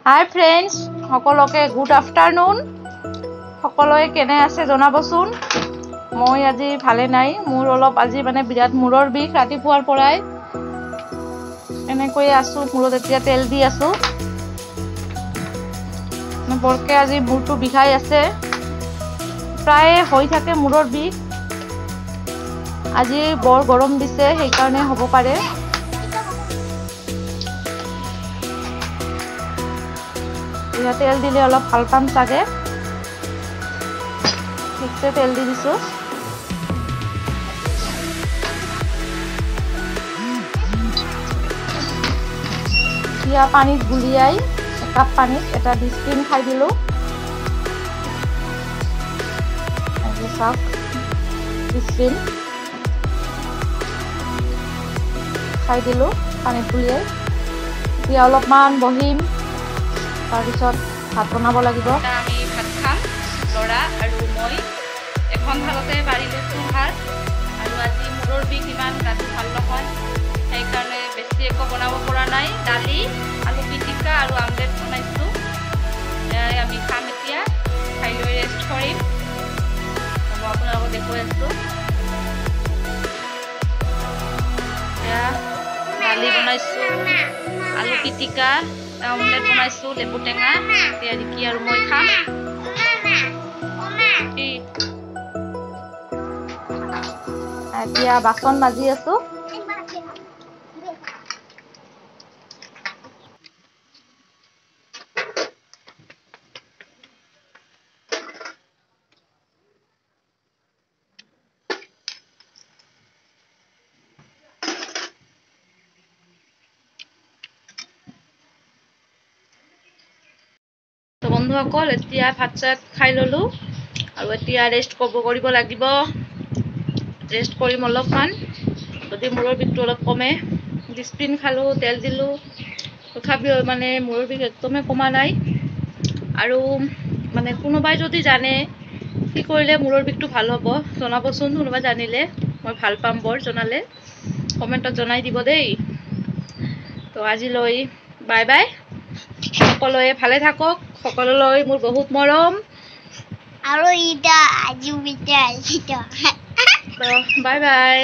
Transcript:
Hi friends, সকলোকে good afternoon. সকলোৱে কেনে আছে জনাবচোন। মই আজি ভালে নাই, মোৰ অলপ আজি মানে বিৰাট মূৰৰ বিষ ৰাতিপুৱাৰ পৰাই। এনেকৈ আছো, মূৰত এতিয়া তেল দি আছো। বৰকে আজি মূৰটো বিষাই আছে, প্ৰায় হৈ থাকে মূৰৰ বিষ। আজি বৰ গৰম দিছে, সেইকাৰণে হ'ব পাৰে। তেল দিলে অলপ ভাল পাম চাগে, ঠিকছে তেল দি দিছো। এতিয়া পানীত গুলিয়াই একাপ পানীত এটা ডিস্পিন খাই দিলো। চাওক ডিস্পিন খাই দিলো পানীত গুলিয়াই। এতিয়া অলপমান বহিম, তাৰপিছত ভাত বনাব লাগিব। আমি ভাত খাম, ল'ৰা আৰু মই এখন ভাততে বাঢ়ি লৈছোঁ ভাত। আৰু আজি মূৰৰ বিষ ইমান গাটো ভাল নহয়, সেইকাৰণে বেছি একো বনাব পৰা নাই। দালি, আলু পিটিকা আৰু আমলেট বনাইছোঁ। এয়াই আমি খাম এতিয়া, খাই লৈ ৰেষ্ট কৰিম। মই আপোনালোকক দেখুৱাই আছোঁ। এয়া দালি বনাইছোঁ, আলু পিটিকা, আমলেট বনাইছোঁ, লেবু টেঙা। এতিয়া ৰিকি আৰু মই খাম। এতিয়া বাচন মাজি আছো। বন্ধুসকল, এতিয়া ভাত চাত খাই ললো আৰু এতিয়া ৰেষ্ট কৰিব লাগিব। ৰেষ্ট কৰিম অলপমান, যদি মূৰৰ বিষটো অলপ কমে। ডিস্পিন খালো, তেল দিলো, তথাপিও মানে মূৰৰ বিষ একদমেই কমা নাই। আৰু মানে কোনোবাই যদি জানে কি কৰিলে মূৰৰ বিষটো ভাল হ'ব জনাবচোন। কোনোবাই জানিলে মই ভাল পাম বৰ, জনালে কমেণ্টত জনাই দিব দেই। তো আজিলৈ বাই বাই। সকলোৱে ভালে থাকক, সকলোলৈ মোৰ বহুত মৰম। আৰু বাই বাই।